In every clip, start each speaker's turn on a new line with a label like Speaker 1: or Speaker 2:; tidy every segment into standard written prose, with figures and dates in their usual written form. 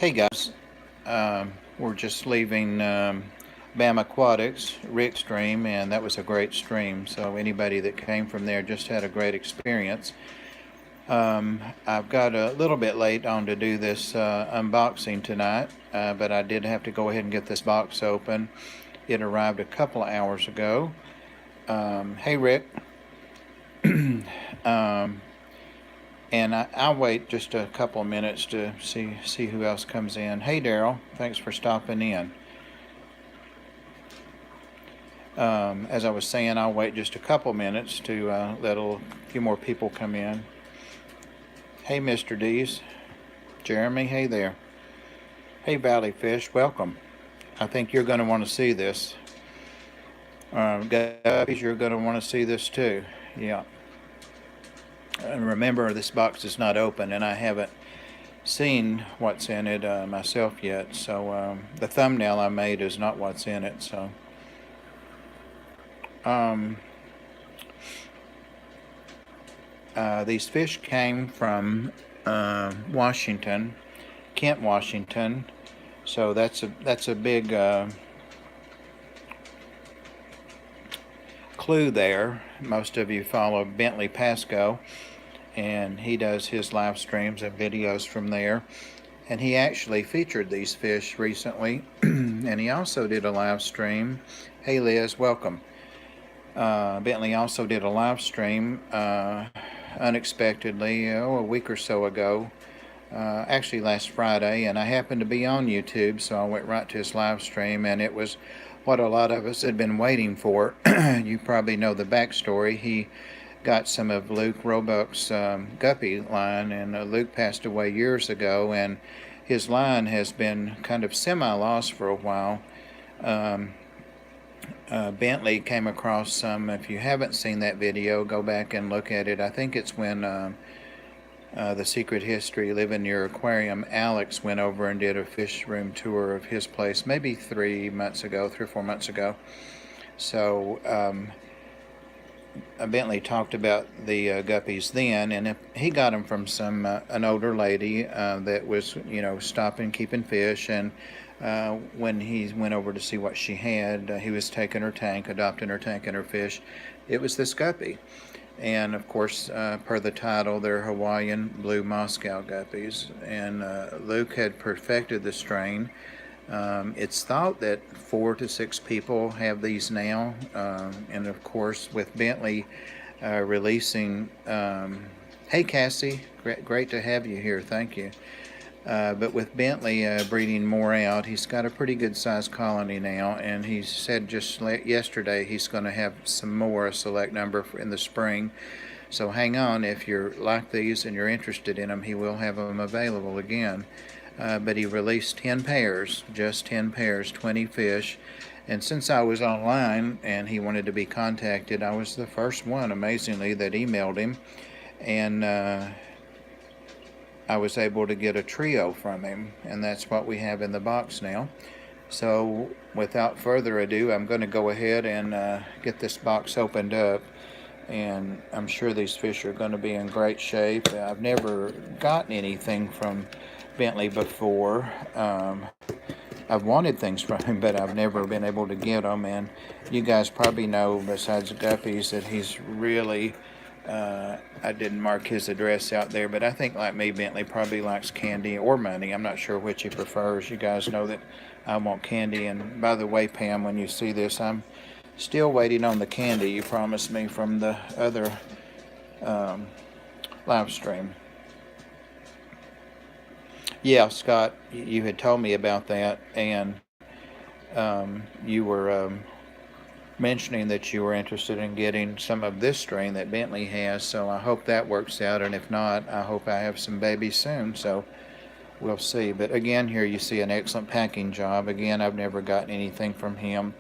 Speaker 1: Hey guys, we're just leaving BAM Aquatics, Rick stream, and that was a great stream. So anybody that came from there just had a great experience. I've got a little bit late on to do this unboxing tonight, but I did have to go ahead and get this box open. It arrived a couple of hours ago. Hey Rick. um, And I'll wait just a couple of minutes to see who else comes in. Hey, Daryl, thanks for stopping in. As I was saying, I'll wait just a couple minutes to let a few more people come in. Hey, Mr. D's. Jeremy, hey there. Hey, Valley Fish, welcome. I think you're going to want to see this. Guppies, you're going to want to see this too. Yeah. And remember, this box is not open, and I haven't seen what's in it myself yet. So the thumbnail I made is not what's in it. So these fish came from Washington, Kent, Washington. So that's a big clue there. Most of you follow Bentley Pasco, and he does his live streams and videos from there, and he actually featured these fish recently. And he also did a live stream. Hey Liz, welcome. Bentley also did a live stream unexpectedly a week or so ago, actually last Friday, and I happened to be on YouTube, so I went right to his live stream, and it was what a lot of us had been waiting for. You probably know the backstory. He got some of Luke Roebuck's Guppy line, and Luke passed away years ago, and his line has been kind of semi-lost for a while. Bentley came across some. If you haven't seen that video, go back and look at it. I think it's when The Secret History, Living Your Aquarium, Alex went over and did a fish room tour of his place maybe 3 or 4 months ago. So Bentley talked about the guppies then, and he got them from an older lady that was, stopping, keeping fish, and when he went over to see what she had, he was taking her tank, adopting her tank and her fish. It was this guppy. And of course, per the title, they're Hawaiian blue Moscow guppies. And Luke had perfected the strain. It's thought that 4 to 6 people have these now. And of course, with Bentley releasing, hey Cassie, great to have you here, thank you. But with Bentley breeding more out, he's got a pretty good sized colony now, and he said just yesterday he's going to have some more, a select number in the spring. So hang on, if you're like these and you're interested in them, he will have them available again. But he released 10 pairs, just 10 pairs, 20 fish. And since I was online and he wanted to be contacted, I was the first one, amazingly, that emailed him. And I was able to get a trio from him, and that's what we have in the box now. So without further ado, I'm going to go ahead and get this box opened up, and I'm sure these fish are going to be in great shape. I've never gotten anything from Bentley before. I've wanted things from him, but I've never been able to get them, and you guys probably know, besides guppies, that he's really I didn't mark his address out there, but I think, like me, Bentley probably likes candy or money. I'm not sure which he prefers. You guys know that I want candy. And by the way, Pam, when you see this, I'm still waiting on the candy you promised me from the other live stream. Yeah, Scott, you had told me about that, and you were mentioning that you were interested in getting some of this strain that Bentley has, so I hope that works out, and if not, I hope I have some babies soon, so we'll see. But again, here you see an excellent packing job. Again, I've never gotten anything from him,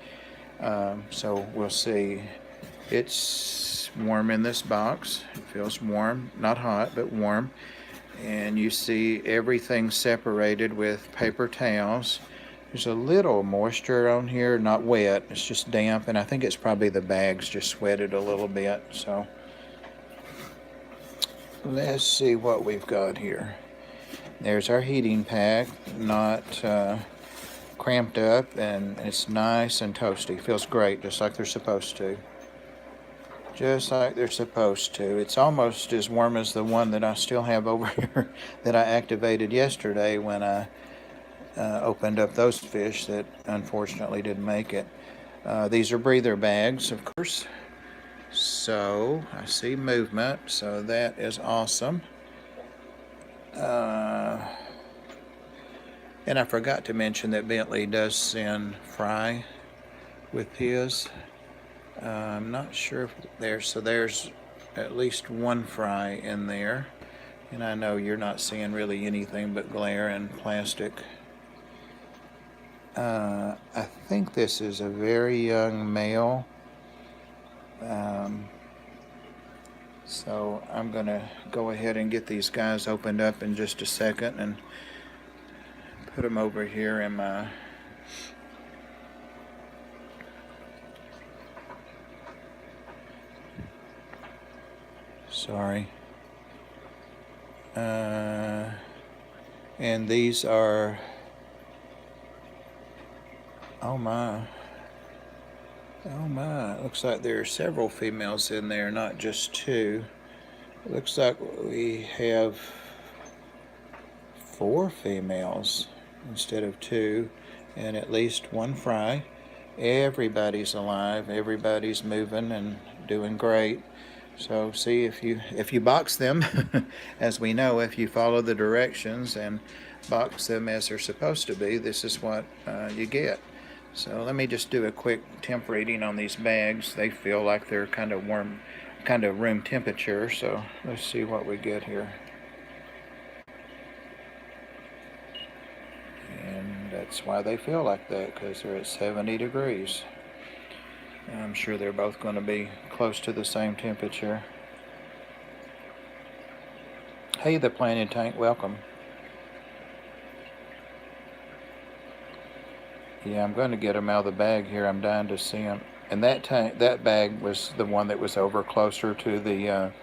Speaker 1: so we'll see. It's warm in this box. It feels warm, not hot, but warm, and you see everything separated with paper towels. There's a little moisture on here, not wet, it's just damp, and I think it's probably the bags just sweated a little bit. So let's see what we've got here. There's our heating pack, not cramped up, and it's nice and toasty. Feels great, just like they're supposed to. Just like they're supposed to. It's almost as warm as the one that I still have over here that I activated yesterday when I opened up those fish that unfortunately didn't make it. These are breather bags, of course. So I see movement, so that is awesome. And I forgot to mention that Bentley does send fry with his. I'm not sure if there's at least one fry in there. And I know you're not seeing really anything but glare and plastic. I think this is a very young male. So I'm going to go ahead and get these guys opened up in just a second and put them over here in my and these are, oh my, it looks like there are several females in there, not just two. It looks like we have 4 females instead of 2, and at least 1 fry. Everybody's alive, everybody's moving and doing great. So see, if you box them, as we know, if you follow the directions and box them as they're supposed to be, this is what you get. So let me just do a quick temp reading on these bags. They feel like they're kind of warm, kind of room temperature. So let's see what we get here. And that's why they feel like that, because they're at 70 degrees. I'm sure they're both going to be close to the same temperature. Hey, the Planted Tank, welcome. Yeah, I'm going to get them out of the bag here. I'm dying to see them. And that bag was the one that was over closer to the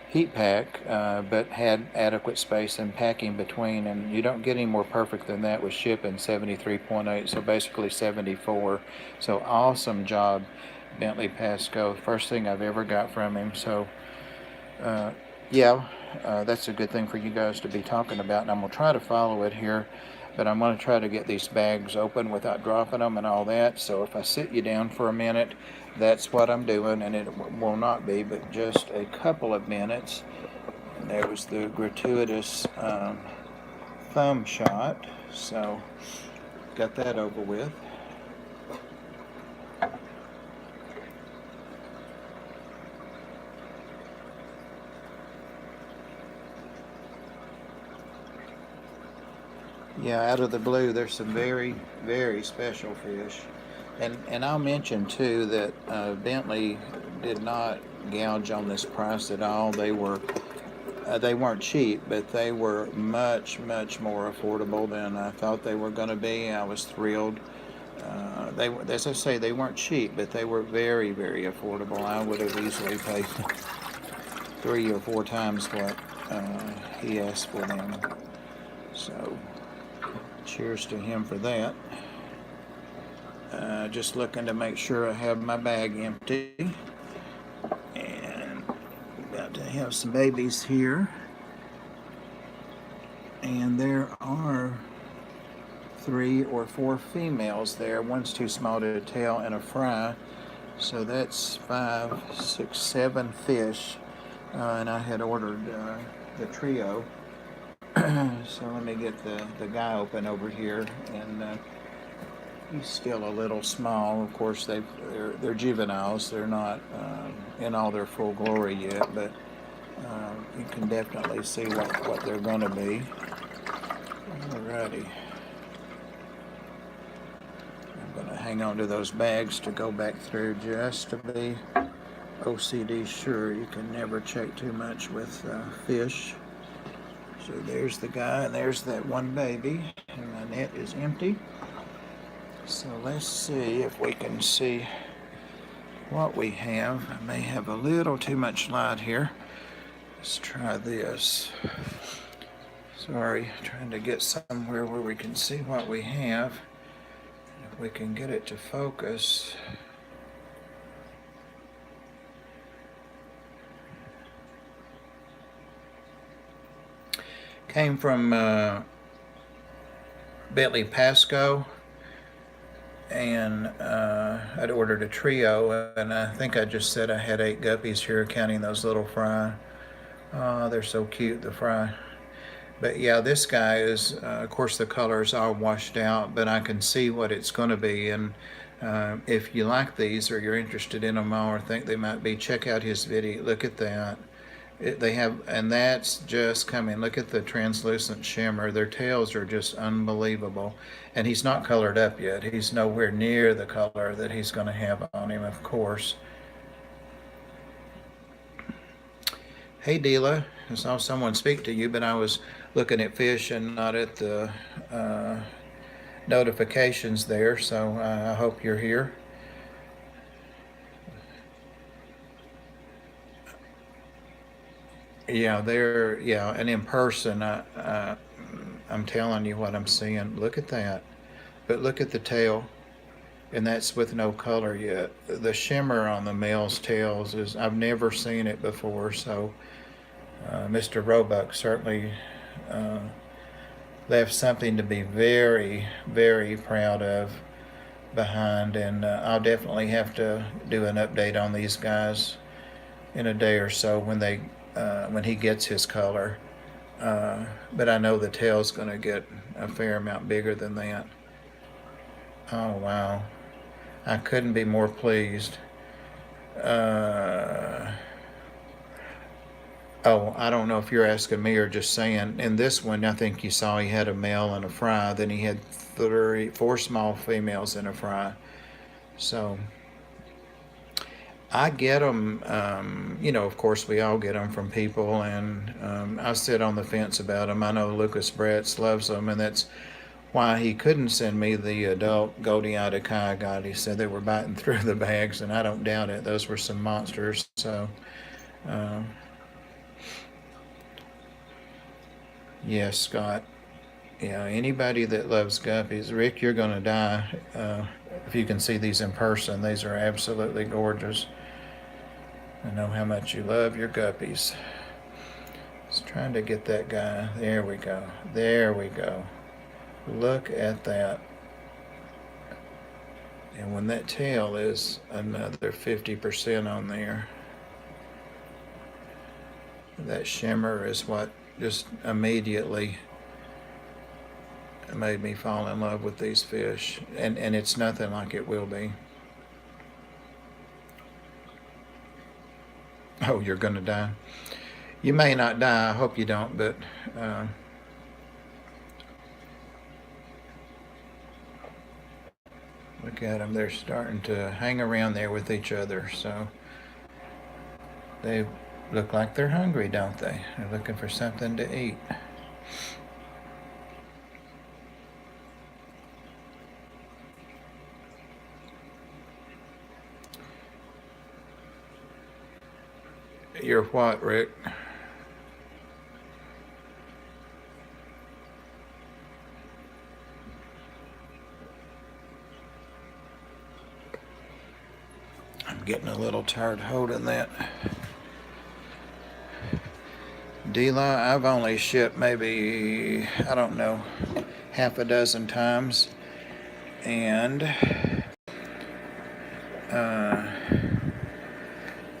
Speaker 1: heat pack, but had adequate space and packing between. And you don't get any more perfect than that with shipping 73.8, so basically 74. So awesome job, Bentley Pasco. First thing I've ever got from him. So yeah, that's a good thing for you guys to be talking about. And I'm going to try to follow it here. But I'm going to try to get these bags open without dropping them and all that. So if I sit you down for a minute, that's what I'm doing. And it will not be but just a couple of minutes. And there was the gratuitous thumb shot. So got that over with. Yeah, out of the blue, there's some very, very special fish. And I'll mention, too, that Bentley did not gouge on this price at all. They weren't cheap, but they were much, much more affordable than I thought they were going to be. I was thrilled. As I say, they weren't cheap, but they were very, very affordable. I would have easily paid 3 or 4 times what he asked for them. So cheers to him for that. Just looking to make sure I have my bag empty. And about to have some babies here. And there are 3 or 4 females there. One's too small to tail and a fry. So that's 5, 6, 7 fish. And I had ordered the trio. So let me get the guy open over here, and he's still a little small. Of course, they're juveniles. They're not in all their full glory yet, but you can definitely see what they're going to be. Alrighty. I'm going to hang on to those bags to go back through just to be OCD sure. You can never check too much with fish. So there's the guy, and there's that one baby, and my net is empty. So let's see if we can see what we have. I may have a little too much light here. Let's try this. Sorry, trying to get somewhere where we can see what we have. If we can get it to focus. Came from Bentley Pasco, and I'd ordered a trio, and I think I just said I had 8 guppies here, counting those little fry. Oh, they're so cute, the fry. But yeah, this guy is, of course, the color's all washed out, but I can see what it's going to be. And if you like these, or you're interested in them all, or think they might be, check out his video. Look at that. They have, and that's just coming. Look at the translucent shimmer. Their tails are just unbelievable. And he's not colored up yet. He's nowhere near the color that he's going to have on him, of course. Hey, Dila. I saw someone speak to you, but I was looking at fish and not at the notifications there, so I hope you're here. Yeah, and in person, I'm telling you what I'm seeing. Look at that. But look at the tail, and that's with no color yet. The shimmer on the male's tails is, I've never seen it before, so Mr. Roebuck certainly left something to be very, very proud of behind, and I'll definitely have to do an update on these guys in a day or so when he gets his color. But I know the tail's going to get a fair amount bigger than that. Oh wow, I couldn't be more pleased. Oh, I don't know if you're asking me or just saying. In this one, I think you saw he had a male and a fry. Then he had 4 small females and a fry. So I get them, of course, we all get them from people, and I sit on the fence about them. I know Lucas Bretz loves them, and that's why he couldn't send me the adult Goldie-eyed Kai I got. He said they were biting through the bags, and I don't doubt it. Those were some monsters. So, yes, Scott. Yeah, anybody that loves guppies, Rick, you're going to die if you can see these in person. These are absolutely gorgeous. I know how much you love your guppies. Just trying to get that guy. There we go. There we go. Look at that. And when that tail is another 50% on there, that shimmer is what just immediately made me fall in love with these fish. And it's nothing like it will be. Oh, you're going to die. You may not die. I hope you don't, but look at them. They're starting to hang around there with each other. So they look like they're hungry, don't they? They're looking for something to eat. You're what, Rick? I'm getting a little tired holding that. Dila, I've only shipped maybe, I don't know, half a dozen times. And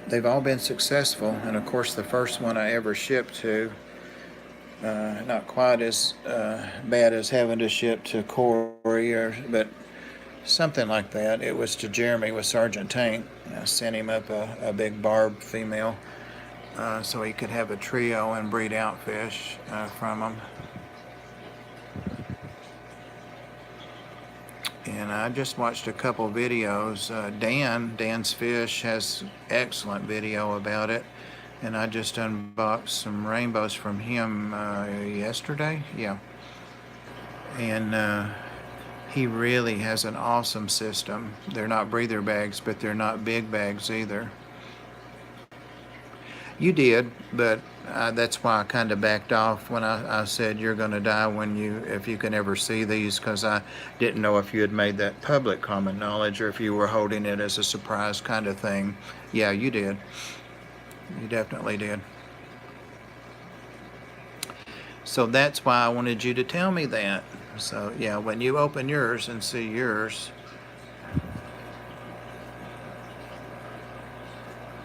Speaker 1: they've all been successful. And of course, the first one I ever shipped to, not quite as bad as having to ship to Corey, but something like that. It was to Jeremy with Sergeant Tank. I sent him up a big barb female so he could have a trio and breed out fish from them. And I just watched a couple videos. Dan's Fish has excellent video about it. And I just unboxed some rainbows from him yesterday. Yeah. And he really has an awesome system. They're not breather bags, but they're not big bags either. You did, but that's why I kind of backed off when I said you're going to die if you can ever see these, because I didn't know if you had made that public common knowledge or if you were holding it as a surprise kind of thing. Yeah, you did. You definitely did. So that's why I wanted you to tell me that. So yeah, when you open yours and see yours.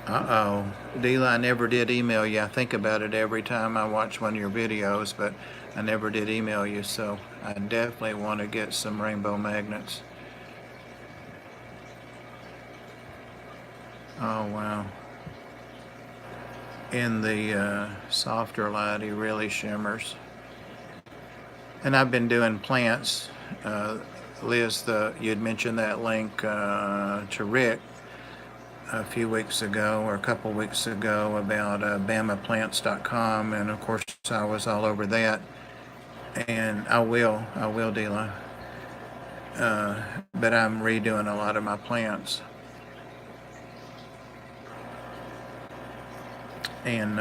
Speaker 1: Uh-oh. Deela, I never did email you. I think about it every time I watch one of your videos, but I never did email you, so I definitely want to get some rainbow magnets. Oh, wow. In the softer light, he really shimmers. And I've been doing plants. Liz, you had mentioned that link to Rick a few weeks ago or a couple weeks ago about bamaplants.com, and of course I was all over that, and I will Dela, but I'm redoing a lot of my plants, and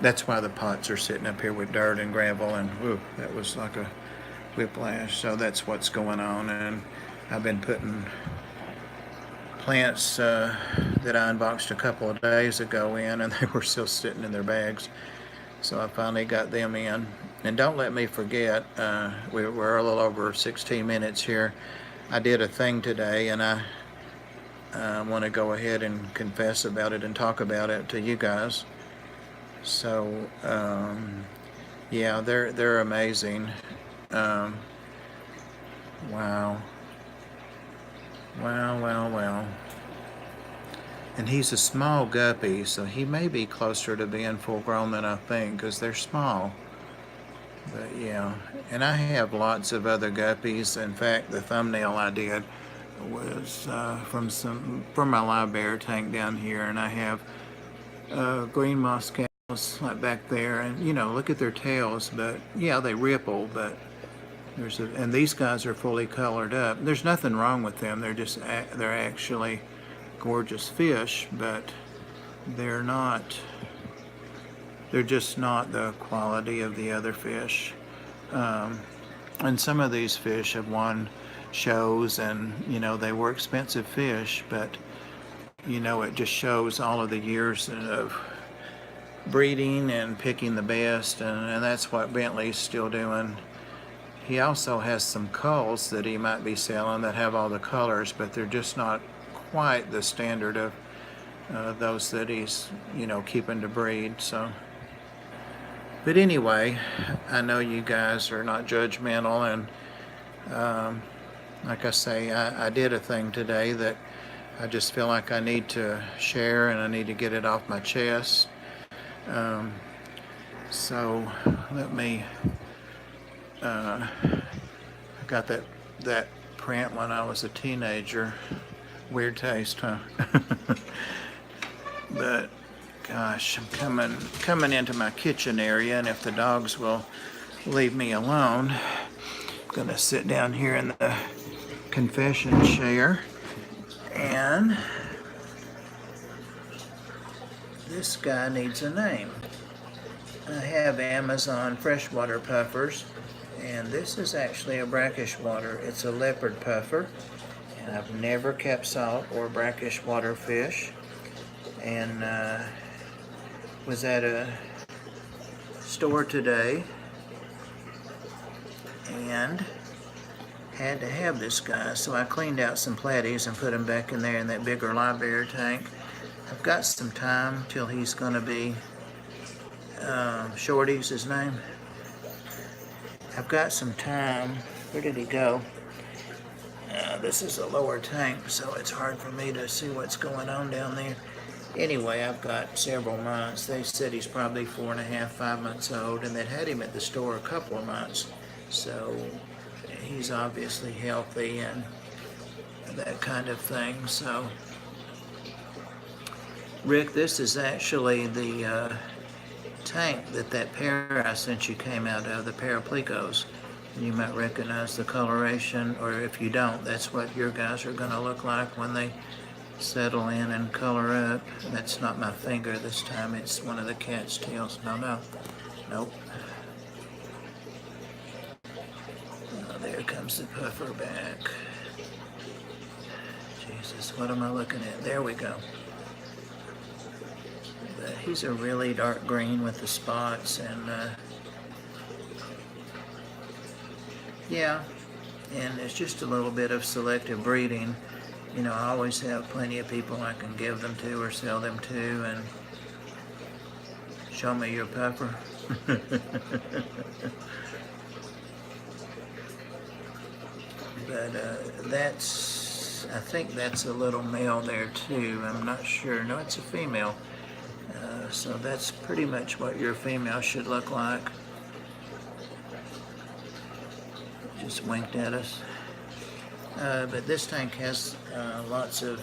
Speaker 1: that's why the pots are sitting up here with dirt and gravel, and whew, that was like a whiplash. So that's what's going on, and I've been putting plants that I unboxed a couple of days ago in, and they were still sitting in their bags. So I finally got them in. And don't let me forget, we're a little over 16 minutes here. I did a thing today, and I want to go ahead and confess about it and talk about it to you guys. So yeah, they're amazing. Wow. Wow. And he's a small guppy, so he may be closer to being full grown than I think, because they're small. But yeah, and I have lots of other guppies. In fact, the thumbnail I did was from my live bear tank down here, and I have green moss cows like back there, and look at their tails. But yeah, they ripple, but and these guys are fully colored up. There's nothing wrong with them. They're actually gorgeous fish, but they're just not the quality of the other fish. And some of these fish have won shows, and they were expensive fish, but it just shows all of the years of breeding and picking the best, and that's what Bentley's still doing. He also has some culls that he might be selling that have all the colors, but they're just not quite the standard of those that he's keeping to breed. So, but anyway, I know you guys are not judgmental, and like I say, I did a thing today that I just feel like I need to share, and I need to get it off my chest. So let me I got that print when I was a teenager. Weird taste, huh? But gosh, I'm coming into my kitchen area, and if the dogs will leave me alone, I'm gonna sit down here in the confession chair, and this guy needs a name. I have Amazon freshwater puffers, and this is actually a brackish water. It's a leopard puffer, and I've never kept salt or brackish water fish, and was at a store today and had to have this guy, so I cleaned out some platies and put them back in there in that bigger live bear tank. I've got some time till he's going to be Shorty's his name. I've got some time. Where did he go? This is a lower tank, so it's hard for me to see what's going on down there. Anyway, I've got several months. They said he's probably 4.5, 5 months old, and they'd had him at the store a couple of months. So he's obviously healthy and that kind of thing. So, Rick, this is actually the tank that pair I sent you came out of, the Paraplecos. And you might recognize the coloration, or if you don't, that's what your guys are going to look like when they settle in and color up. That's not my finger this time, it's one of the cat's tails. Nope. Oh, there comes the puffer back. Jesus, what am I looking at? There we go. But he's a really dark green with the spots, and yeah, and it's just a little bit of selective breeding. You know, I always have plenty of people I can give them to or sell them to, and show me your puffer. But I think that's a little male there too. I'm not sure. No, it's a female. So that's pretty much what your female should look like. Just winked at us. But this tank has lots of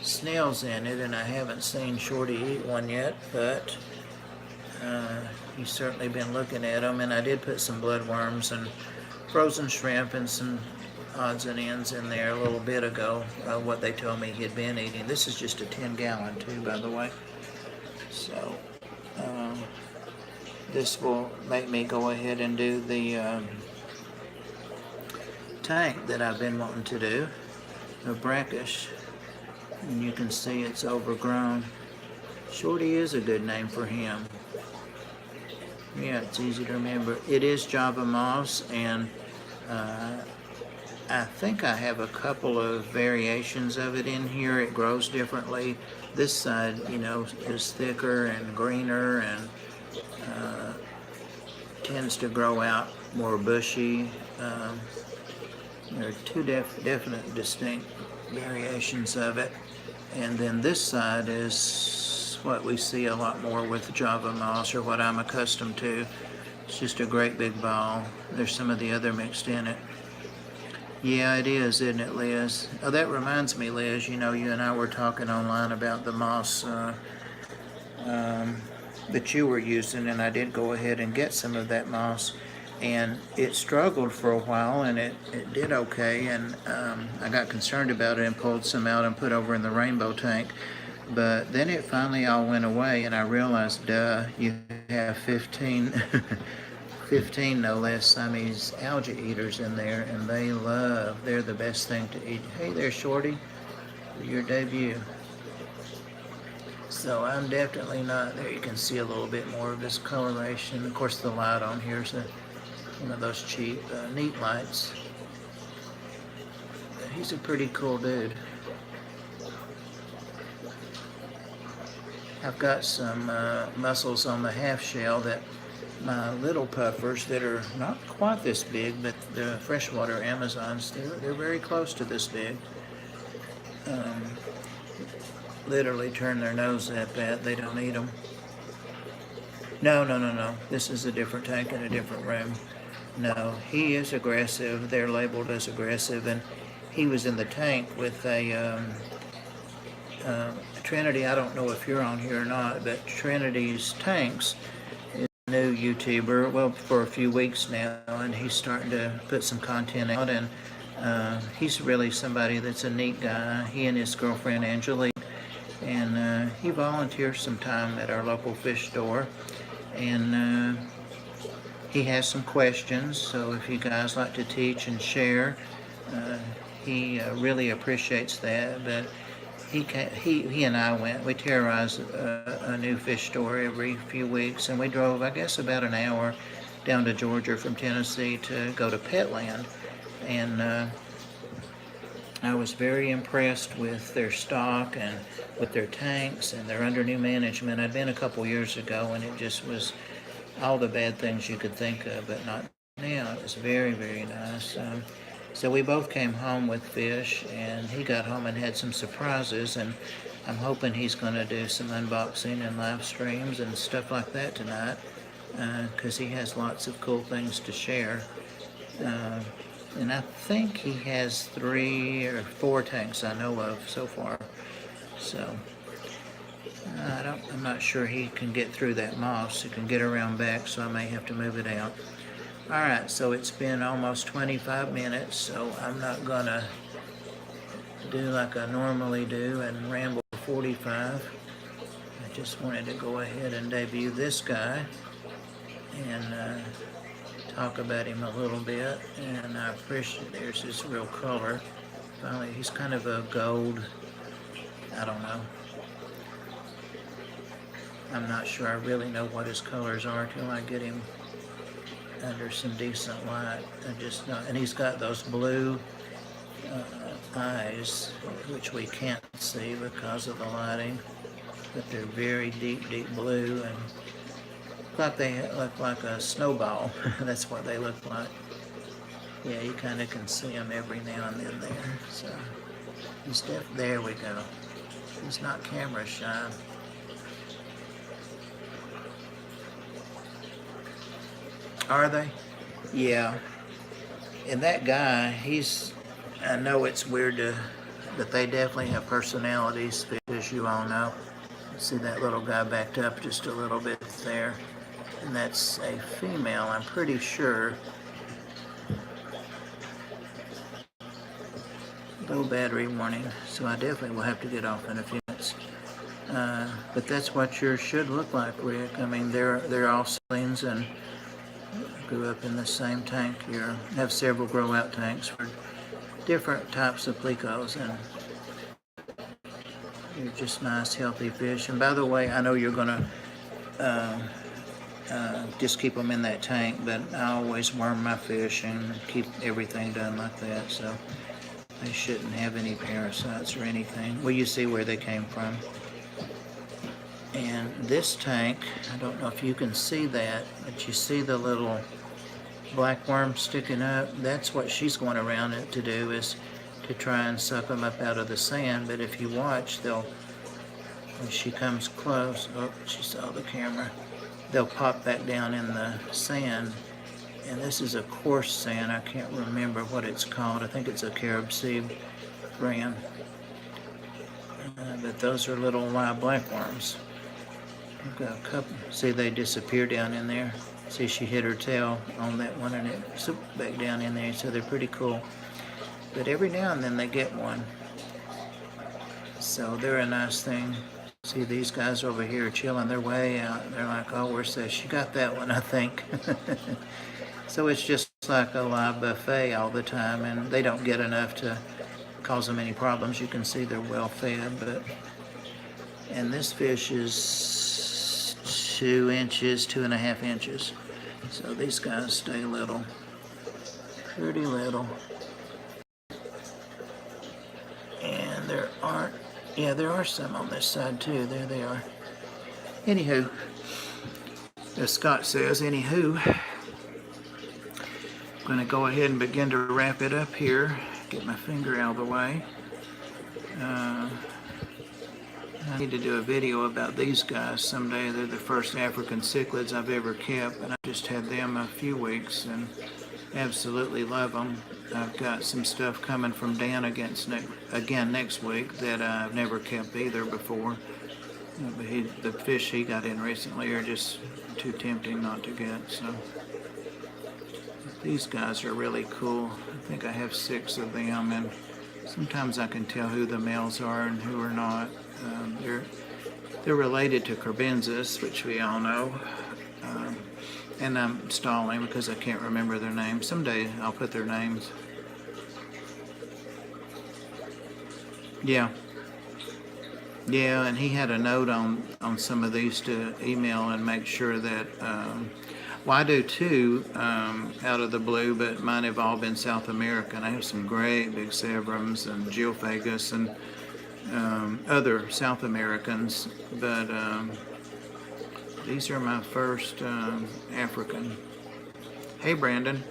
Speaker 1: snails in it, and I haven't seen Shorty eat one yet, but he's certainly been looking at them. And I did put some bloodworms and frozen shrimp and some odds and ends in there a little bit ago, what they told me he'd been eating. This is just a 10-gallon too, by the way. So this will make me go ahead and do the tank that I've been wanting to do, a brackish, and you can see it's overgrown. Shorty is a good name for him. Yeah, it's easy to remember. It is Java moss, and I think I have a couple of variations of it in here. It grows differently. This side, you know, is thicker and greener, and tends to grow out more bushy. There are two definite distinct variations of it. And then this side is what we see a lot more with Java moss, or what I'm accustomed to. It's just a great big ball. There's some of the other mixed in it. Yeah, it is, isn't it, Liz? Oh, that reminds me, Liz, you know, you and I were talking online about the moss that you were using, and I did go ahead and get some of that moss. And it struggled for a while, and it did okay, and I got concerned about it and pulled some out and put over in the rainbow tank. But then it finally all went away, and I realized, duh, you have 15 no less Siamese algae eaters in there, and they're the best thing to eat. Hey there, Shorty, your debut. So I'm definitely not, there you can see a little bit more of this coloration. Of course, the light on here is one of those cheap, neat lights. But he's a pretty cool dude. I've got some mussels on the half shell that my little puffers that are not quite this big, but the freshwater Amazons, they're very close to this big. Literally turn their nose at that. They don't eat them. No. This is a different tank in a different room. No, he is aggressive. They're labeled as aggressive, and he was in the tank with a Trinity. I don't know if you're on here or not, but Trinity's Tanks is a new YouTuber, well, for a few weeks now, and he's starting to put some content out, and he's really somebody that's a neat guy. He and his girlfriend Angelique, and he volunteers some time at our local fish store, and he has some questions, so if you guys like to teach and share, he really appreciates that. But he and I we terrorize a new fish store every few weeks, and we drove, I guess, about an hour down to Georgia from Tennessee to go to Petland, and I was very impressed with their stock and with their tanks, and they're under new management. I'd been a couple years ago, and it just was all the bad things you could think of, but not now. It was very, very nice. So we both came home with fish, and he got home and had some surprises, and I'm hoping he's going to do some unboxing and live streams and stuff like that tonight, because he has lots of cool things to share. And I think he has 3 or 4 tanks I know of so far. So I'm not sure he can get through that moss. He can get around back, so I may have to move it out. Alright, so it's been almost 25 minutes, so I'm not gonna do like I normally do and ramble 45. I just wanted to go ahead and debut this guy and talk about him a little bit. And I appreciate there's his real color. Finally, he's kind of a gold, I don't know. I'm not sure I really know what his colors are till I get him under some decent light. I just know, and he's got those blue eyes, which we can't see because of the lighting, but they're very deep, deep blue, and like they look like a snowball. That's what they look like. Yeah, you kind of can see them every now and then there. So he's there we go. He's not camera shy. Are they? Yeah. And that guy, I know it's weird but they definitely have personalities, as you all know. See that little guy backed up just a little bit there. And that's a female, I'm pretty sure. Low battery warning, so I definitely will have to get off in a few minutes. But that's what yours should look like, Rick. I mean, they're all siblings and grew up in the same tank. You have several grow-out tanks for different types of plecos, and they're just nice, healthy fish. And by the way, I know you're going to just keep them in that tank, but I always worm my fish and keep everything done like that, so they shouldn't have any parasites or anything. Well, you see where they came from. And this tank, I don't know if you can see that, but you see the little black worm sticking up. That's what she's going around it to do, is to try and suck them up out of the sand. But if you watch, when she comes close, oh, she saw the camera, they'll pop back down in the sand. And this is a coarse sand. I can't remember what it's called. I think it's a carob seed brand. But those are little live black worms. I've got a couple. See, they disappear down in there. See, she hit her tail on that one and it zipped back down in there. So they're pretty cool. But every now and then they get one. So they're a nice thing. See, these guys over here chilling. They're way out. They're like, oh, where's that? She got that one, I think. So it's just like a live buffet all the time, and they don't get enough to cause them any problems. You can see they're well fed, and this fish is 2 inches, 2.5 inches. So these guys stay little, pretty little. And there are some on this side too. There they are. Anywho, as Scott says, anywho, I'm going to go ahead and begin to wrap it up here. Get my finger out of the way. I need to do a video about these guys someday. They're the first African cichlids I've ever kept, and I just had them a few weeks and absolutely love them. I've got some stuff coming from Dan again next week that I've never kept either before. But the fish he got in recently are just too tempting not to get. So these guys are really cool. I think I have 6 of them, and sometimes I can tell who the males are and who are not. They're related to Carbensis, which we all know. And I'm stalling because I can't remember their names. Someday I'll put their names. Yeah, and he had a note on some of these to email and make sure that, well, I do too, out of the blue, but mine have all been South American. I have some great big Severums and Geophagus and other South Americans, but these are my first African. Hey, Brandon.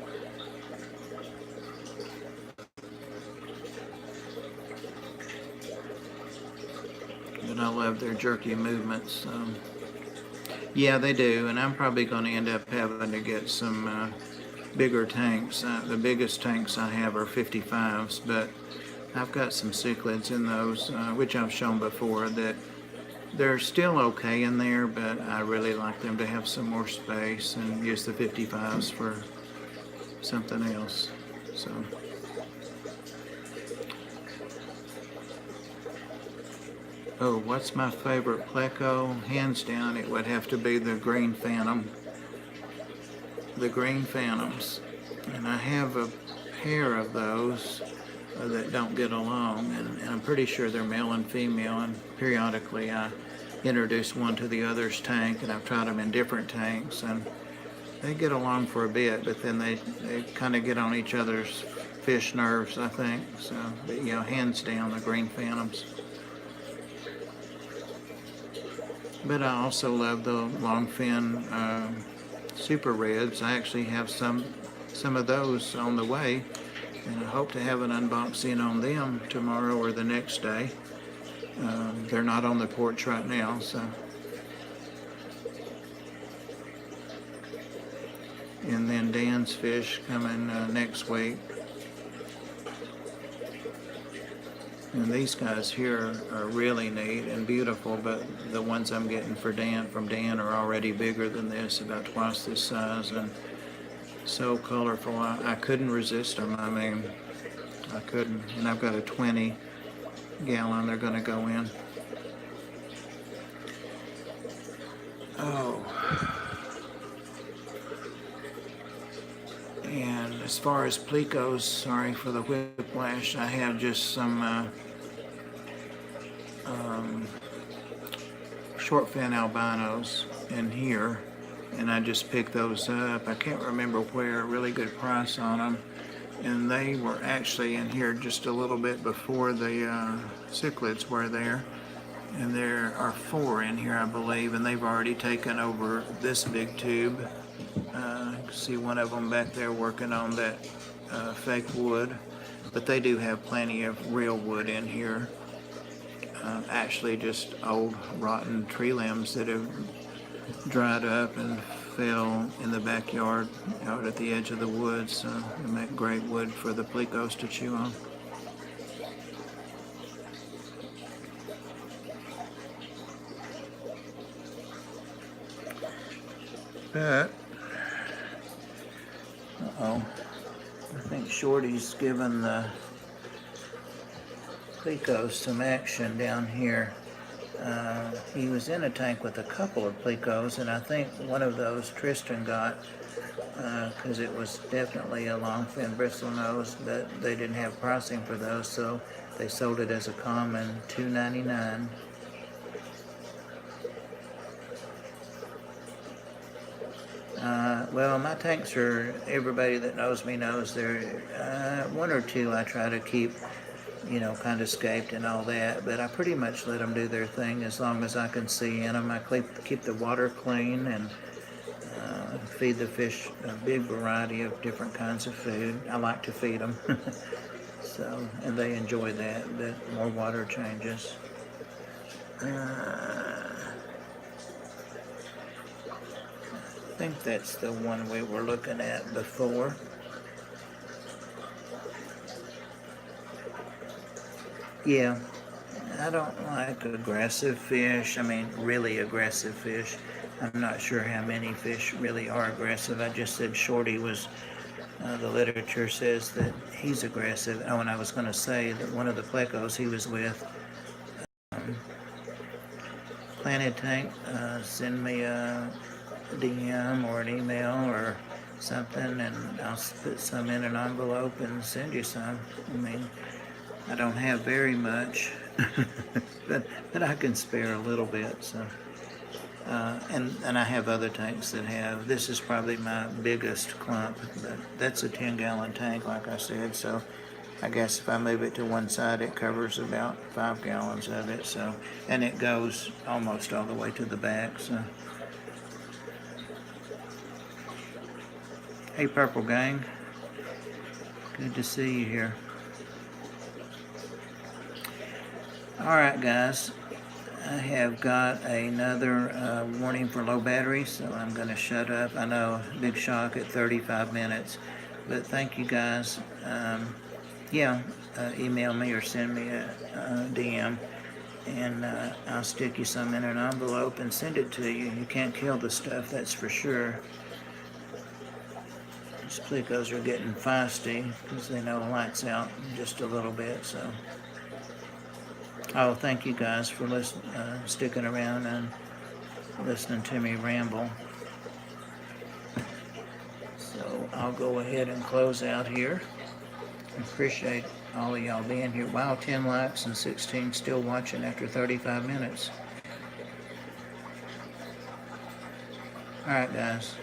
Speaker 1: But I love their jerky movements. Yeah, they do, and I'm probably going to end up having to get some bigger tanks. The biggest tanks I have are 55s, but I've got some cichlids in those, which I've shown before, that they're still okay in there, but I really like them to have some more space and use the 55s for something else. So Oh, what's my favorite pleco? Hands down, it would have to be the green phantom. The green phantoms. And I have a pair of those that don't get along, and I'm pretty sure they're male and female, and periodically I introduce one to the other's tank, and I've tried them in different tanks, and they get along for a bit, but then they kind of get on each other's fish nerves, I think. So, but, you know, hands down, the green phantoms. But I also love the longfin super reds. I actually have some of those on the way, and I hope to have an unboxing on them tomorrow or the next day. They're not on the porch right now, so. And then Dan's fish coming next week. And these guys here are really neat and beautiful, but the ones I'm getting from Dan are already bigger than this, about twice this size, and so colorful. I couldn't resist them. I mean, I couldn't. And I've got a 20-gallon they're going to go in. Oh. And as far as plecos, sorry for the whiplash, I have just some short fin albinos in here, and I just picked those up. I can't remember where, really good price on them, and they were actually in here just a little bit before the cichlids were there, and there are 4 in here, I believe, and they've already taken over this big tube. See one of them back there working on that fake wood, but they do have plenty of real wood in here. Actually just old rotten tree limbs that have dried up and fell in the backyard out at the edge of the woods. They make great wood for the plecos to chew on. But I think Shorty's given the plecos some action down here. He was in a tank with a couple of plecos, and I think one of those Tristan got because it was definitely a longfin bristlenose, but they didn't have pricing for those, so they sold it as a common $2.99. Well, my tanks are, everybody that knows me knows they're, 1 or 2 I try to keep, you know, kind of scaped and all that, but I pretty much let them do their thing as long as I can see in them. I keep the water clean and feed the fish a big variety of different kinds of food. I like to feed them, so, and they enjoy that more water changes. I think that's the one we were looking at before. Yeah, I don't like aggressive fish. I mean, really aggressive fish. I'm not sure how many fish really are aggressive. I just said Shorty was, the literature says that he's aggressive. Oh, and I was going to say that one of the plecos he was with, Planet Tank, send me a DM or an email or something, and I'll put some in an envelope and send you some. I mean, I don't have very much, but I can spare a little bit. So, and I have other tanks that have. This is probably my biggest clump, but that's a 10-gallon tank, like I said. So, I guess if I move it to one side, it covers about 5 gallons of it. So, and it goes almost all the way to the back. So. Hey, Purple Gang. Good to see you here. Alright, guys. I have got another warning for low battery, so I'm going to shut up. I know, big shock at 35 minutes. But thank you, guys. Email me or send me a DM. And I'll stick you some in an envelope and send it to you. You can't kill the stuff, that's for sure. These plecos are getting feisty because they know the light's out just a little bit, so. Oh, thank you guys for sticking around and listening to me ramble. So I'll go ahead and close out here. Appreciate all of y'all being here. Wow, 10 likes and 16 still watching after 35 minutes. Alright, guys.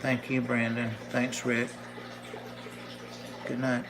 Speaker 1: Thank you, Brandon. Thanks, Rick. Good night.